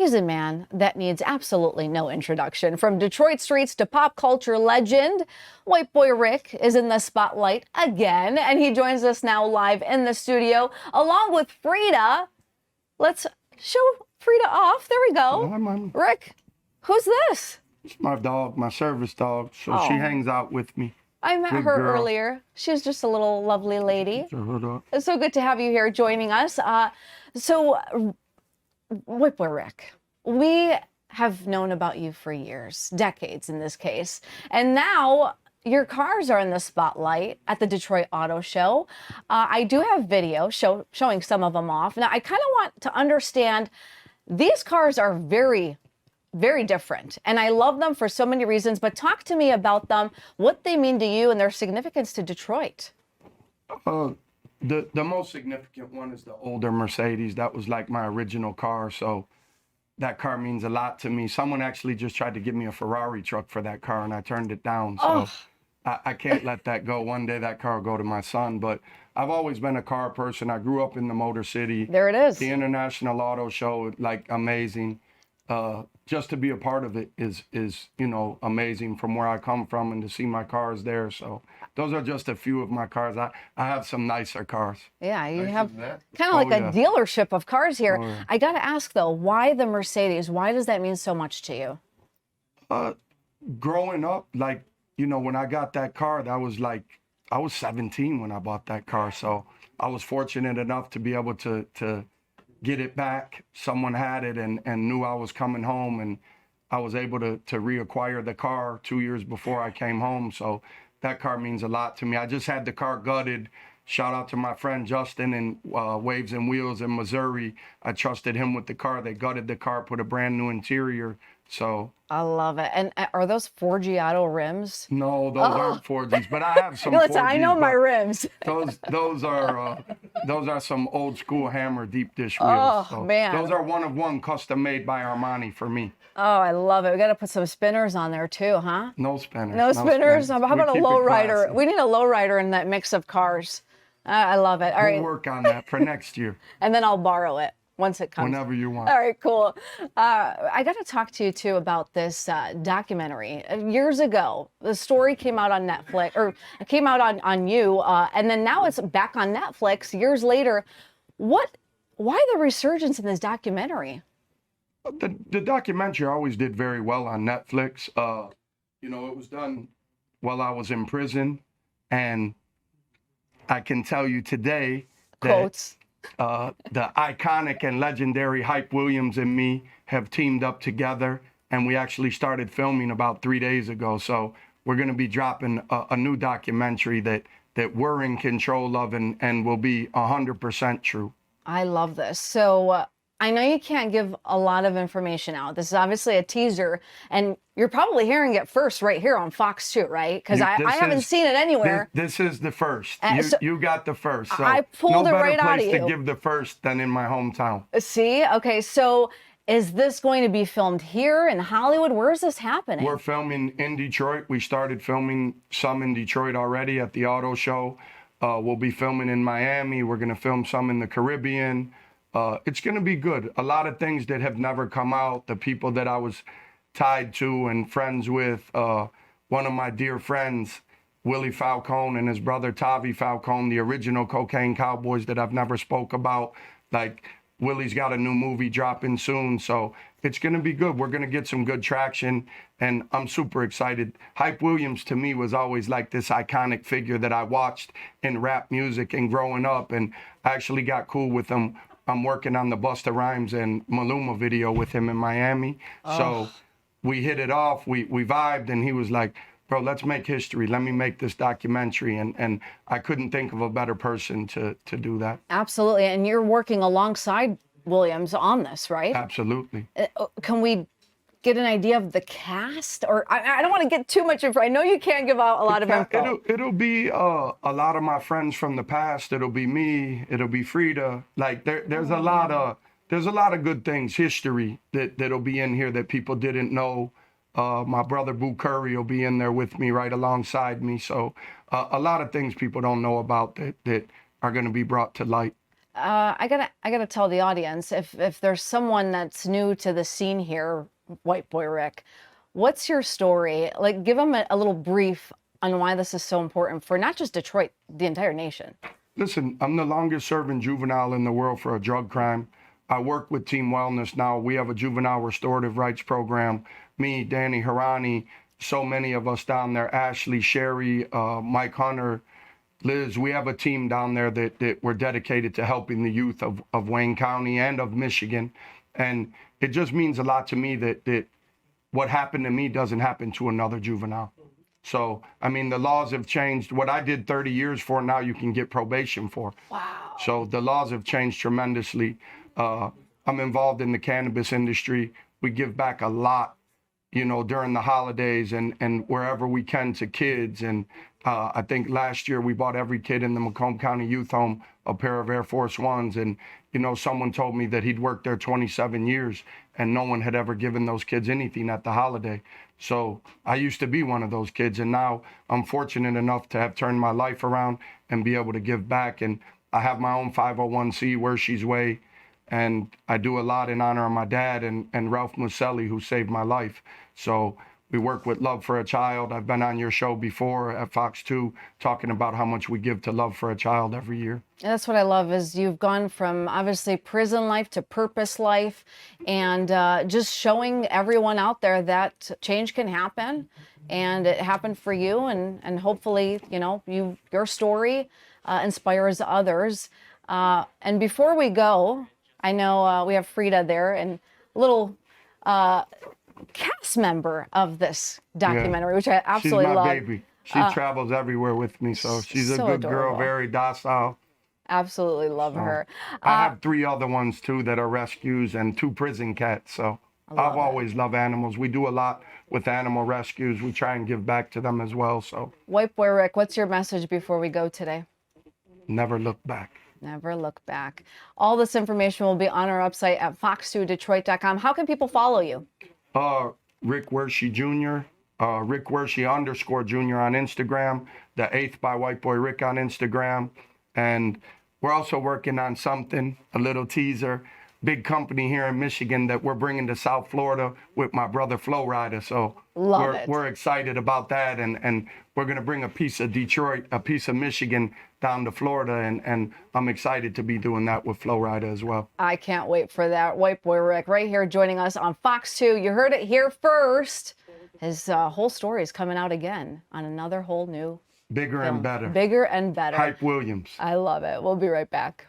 He's a man that needs absolutely no introduction. From Detroit streets to pop culture legend, white boy Rick is in the spotlight again, and he joins us now live in the studio along with Frida. Let's show Frida off. There we go. Hi, Mom. Rick, who's this? It's my dog, my service dog. So she hangs out with me. I met her earlier. She's just a little lovely lady. It's so good to have you here joining us. White boy Rick, we have known about you for years, decades in this case, and now your cars are in the spotlight at the Detroit Auto Show. I do have video showing some of them off. Now, I kind of want to understand, these cars are very, very different, and I love them for so many reasons, but talk to me about them, what they mean to you and their significance to Detroit. The most significant one is the older Mercedes. That was like my original car, so that car means a lot to me. Someone actually just tried to give me a Ferrari truck for that car, and I turned it down, so I can't let that go. One day that car will go to my son, but I've always been a car person. I grew up in the Motor City. There it is. The International Auto Show, like, amazing. Just to be a part of it is amazing from where I come from, and to see my cars there. So those are just a few of my cars. I have some nicer cars. Yeah, you have kind of like a dealership of cars here. Oh, yeah. I got to ask though, why the Mercedes? Why does that mean so much to you? Growing up, like, when I got that car, I was 17 when I bought that car. So I was fortunate enough to be able to get it back. Someone had it and knew I was coming home, and I was able to reacquire the car 2 years before I came home. So that car means a lot to me. I just had the car gutted. Shout out to my friend Justin in Waves and Wheels in Missouri. I trusted him with the car. They gutted the car, put a brand new interior. So I love it. And are those 4Giotto rims? No, those aren't 4Gs, but I have some 4Gs. I know my rims. Those are some old school Hammer deep dish wheels. Oh, man. Those are one of one, custom made by Armani for me. Oh, I love it. We got to put some spinners on there too, huh? No spinners. No spinners? How about a lowrider? We need a lowrider in that mix of cars. I love it. All right. We'll work on that for next year. And then I'll borrow it once it comes. Whenever you want. All right, cool. I got to talk to you too about this documentary. Years ago, the story came out on Netflix, or it came out on you, and then now it's back on Netflix years later. Why the resurgence in this documentary? The documentary always did very well on Netflix. It was done while I was in prison, and I can tell you today that quotes. The iconic and legendary Hype Williams and me have teamed up together, and we actually started filming about 3 days ago. So we're going to be dropping a new documentary that we're in control of and will be 100% true. I love this. So I know you can't give a lot of information out. This is obviously a teaser, and you're probably hearing it first right here on Fox 2, right? Because I haven't seen it anywhere. This is the first. You got the first. So I pulled it right out of you. No better place to give the first than in my hometown. See? Okay, so is this going to be filmed here in Hollywood? Where is this happening? We're filming in Detroit. We started filming some in Detroit already at the auto show. We'll be filming in Miami. We're going to film some in the Caribbean. It's going to be good. A lot of things that have never come out, the people that I was tied to and friends with. One of my dear friends, Willie Falcone, and his brother Tavi Falcone, the original Cocaine Cowboys that I've never spoke about. Like, Willie's got a new movie dropping soon, so it's going to be good. We're going to get some good traction, and I'm super excited. Hype Williams, to me, was always like this iconic figure that I watched in rap music and growing up, and I actually got cool with him. I'm working on the Busta Rhymes and Maluma video with him in Miami. So we hit it off, we vibed, and he was like, bro, let's make history. Let me make this documentary. And I couldn't think of a better person to do that. Absolutely. And you're working alongside Williams on this, right? Absolutely. Can we get an idea of the cast? Or I don't want to get too much info. I know you can't give out a lot of info. It'll be a lot of my friends from the past. It'll be me. It'll be Frida. Like there's a lot of good things, history that'll be in here that people didn't know. My brother Boo Curry will be in there with me, right alongside me. So a lot of things people don't know about that are going to be brought to light. I gotta tell the audience, if there's someone that's new to the scene here, White Boy Rick, what's your story? Like, give them a little brief on why this is so important for not just Detroit, the entire nation. Listen, I'm the longest serving juvenile in the world for a drug crime. I work with Team Wellness now. We have a juvenile restorative rights program. Me, Danny Harani, so many of us down there, Ashley, Sherry, Mike Hunter, Liz, we have a team down there that we're dedicated to helping the youth of Wayne County and of Michigan. And it just means a lot to me that what happened to me doesn't happen to another juvenile. So, I mean, the laws have changed. What I did 30 years for, now you can get probation for. Wow. So the laws have changed tremendously. I'm involved in the cannabis industry. We give back a lot, you know, during the holidays and wherever we can to kids. And I think last year we bought every kid in the Macomb County Youth Home a pair of Air Force Ones. And, you know, someone told me that he'd worked there 27 years and no one had ever given those kids anything at the holiday. So I used to be one of those kids, and now I'm fortunate enough to have turned my life around and be able to give back. And I have my own 501c, Wershe's Way, and I do a lot in honor of my dad and Ralph Muselli, who saved my life. So we work with Love for a Child. I've been on your show before at Fox 2 talking about how much we give to Love for a Child every year. And that's what I love, is you've gone from obviously prison life to purpose life, and just showing everyone out there that change can happen, and it happened for you, and hopefully, you know, your story inspires others. And before we go, I know we have Frida there, and a little cast member of this documentary, which I absolutely love. She's my love. baby. She travels everywhere with me, so she's a so good adorable. girl, very docile. Absolutely love her. I have 3 other ones too that are rescues and 2 prison cats. So I've always loved animals. We do a lot with animal rescues. We try and give back to them as well. So White Boy Rick, what's your message before we go today? never look back. Never look back. All this information will be on our website at fox2detroit.com. How can people follow you? Rick Wershe Jr., Rick Wershe _Jr. on Instagram, The 8th by White Boy Rick on Instagram. And we're also working on something, a little teaser, big company here in Michigan that we're bringing to South Florida with my brother Flo Rida. So we're excited about that. And we're going to bring a piece of Detroit, a piece of Michigan down to Florida. And I'm excited to be doing that with Flo Rida as well. I can't wait for that. White Boy Rick right here joining us on Fox 2. You heard it here first. His whole story is coming out again on another whole new Bigger film. and better. Bigger and better. Hype Williams. I love it. We'll be right back.